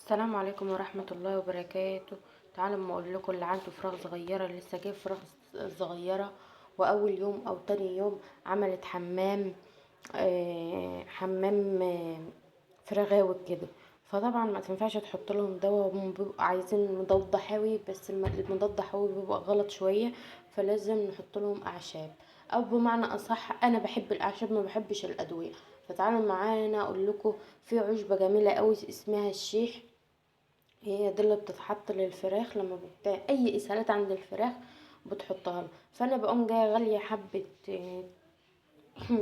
السلام عليكم ورحمة الله وبركاته. تعالوا اما اقول لكم اللي عنده فراخ صغيرة لسه جايب فراخ صغيرة، واول يوم او تاني يوم عملت حمام حمام فراغاوي كده. فطبعا ما تنفعش تحط لهم دواء، هم بيبقوا عايزين مضاد حيوي، بس المضاد حيوي بيبقى غلط شوية، فلازم نحط لهم اعشاب، او بمعنى اصح انا بحب الاعشاب ما بحبش الادوية. فتعالوا معانا اقول لكم في عشبة جميلة قوي اسمها الشيح. هي دي اللي بتتحط للفراخ لما اي اسهالات عند الفراخ بتحطها لها. فانا بقوم جايه غاليه حبه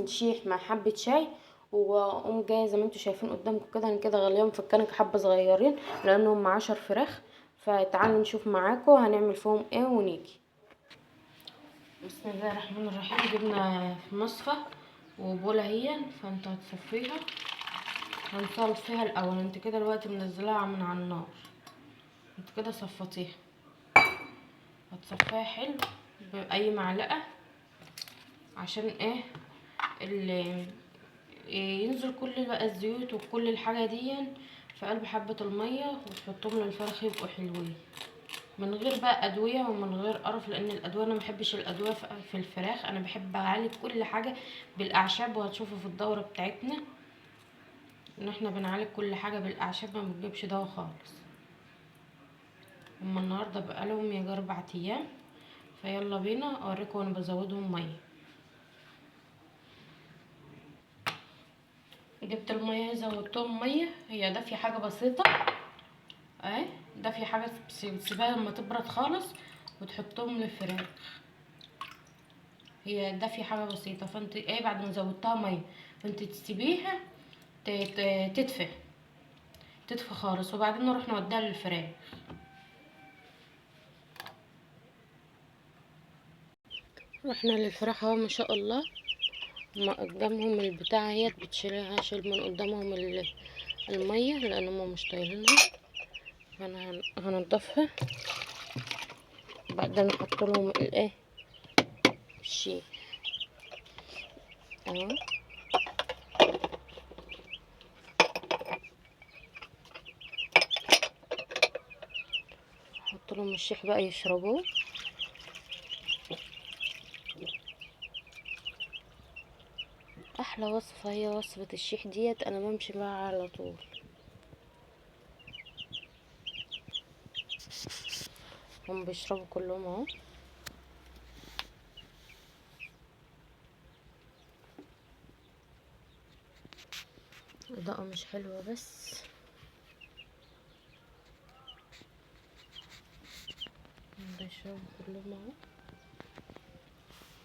شيح مع حبه شاي، واقوم جايه زي ما انتوا شايفين قدامكم كده، انا كده غاليهم في الكنكه حبه صغيرين لانهم 10 فراخ. فتعالوا نشوف معاكم هنعمل فيهم ايه ونيجي. بسم الله الرحمن الرحيم. جبنا في مصفى وبوله هي، فانت هتصفيها، هنصلص فيها الاول. انت كده دلوقتي منزلاها من على النار، انت كده صفطيها، هتصفيها حلو باي معلقه عشان ايه اللي ينزل كل بقى الزيوت وكل الحاجه دي في قلب حبه الميه، وتحطهم للفراخ يبقوا حلوين من غير بقى ادويه ومن غير قرف، لان الادويه انا محبش الادويه في الفراخ. انا بحب اعالج كل حاجه بالاعشاب، وهتشوفوا في الدوره بتاعتنا ان احنا بنعالج كل حاجه بالاعشاب، ما بنجيبش دواء خالص. هما النهارده بقالهم يجي 4 ايام، فيلا بينا اوريكم وانا بزودهم ميه. جبت الميه زودتهم ميه، هي دافيه حاجه بسيطه اهي، دافيه حاجه تسيبها لما تبرد خالص وتحطهم للفراخ. هي دافيه حاجه بسيطه، فانت ايه بعد ما زودتها ميه فانت تسيبيها تدفى تدفى خالص، وبعدين نروح نوديها للفراخ. رحنا للفراخ اهو ما شاء الله، ما قدامهم البتاعه هي بتشيلها، شيل من قدامهم الميه لان هم مش طايلينها. فانا هنضفها، بعدين نحط لهم الايه الشيء اهو. نحط لهم الشيح بقى يشربوه. احلى وصفه هي وصفه الشيح ديت، انا بمشي معاها على طول. هم بيشربوا كلهم اهو. الاضاءه مش حلوه بس بيشربوا كلهم اهو.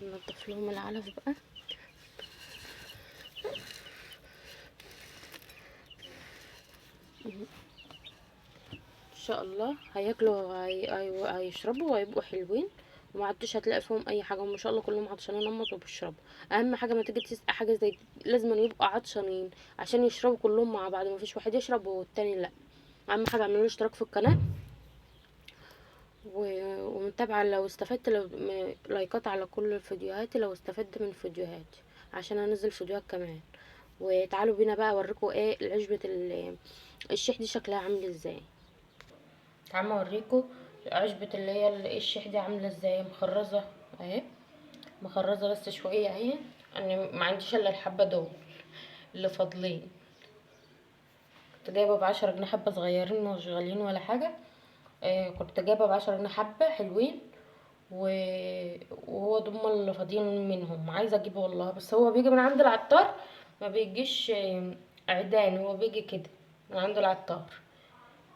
ننضف لهم العلف بقى. ان شاء الله هياكلوا هيشربوا وهيبقوا حلوين، وما عدتش هتلاقي فيهم اي حاجه، وما شاء الله كلهم عطشانين نمط وبيشربوا. اهم حاجه ما تيجي تسقى حاجه زي دي لازم يبقوا عطشانين عشان يشربوا كلهم مع بعض، ما فيش واحد يشرب والتاني لا. اهم حاجه اعملوا اشتراك في القناه ومتابعه، لو استفدت لو لايكات على كل الفيديوهات لو استفدت من فيديوهاتي عشان انزل فيديوهات كمان. وتعالوا بينا بقى اوريكم ايه العشبه الشيح دي شكلها عامل ازاي. تعالوا اوريكم عشبة اللي هي الشيح دي عامله ازاي. مخرزه اهي، مخرزه بس شويه اهي، انا ما عنديش الا الحبه دول اللي فاضلين. كنت جايبه ب10 جنيه حبه صغيرين مش غاليين ولا حاجه. كنت جايبه ب10 جنيه حبه حلوين، وهو ضم اللي فاضيين منهم عايزه اجيبه والله، بس هو بيجي من عند العطار، ما بيجيش عيدان، هو بيجي كده من عند العطار.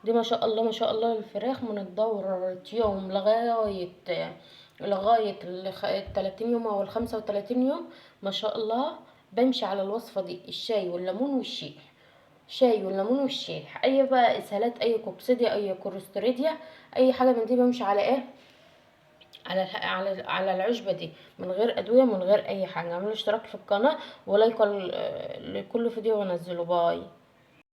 دي ما شاء الله ما شاء الله الفراخ من الدورة يوم لغاية 30 يوم او 35 يوم ما شاء الله. بمشي على الوصفة دي، الشاي والليمون والشيح، شاي والليمون والشيح، اي بقى اسهالات، اي كوكسيديا، اي كورستريديا، اي حاجة من دي بمشي على ايه، على العشبة دي من غير ادوية من غير اي حاجة. اعملوا اشتراك في القناة ولايك لكل فيديو بنزله. باي.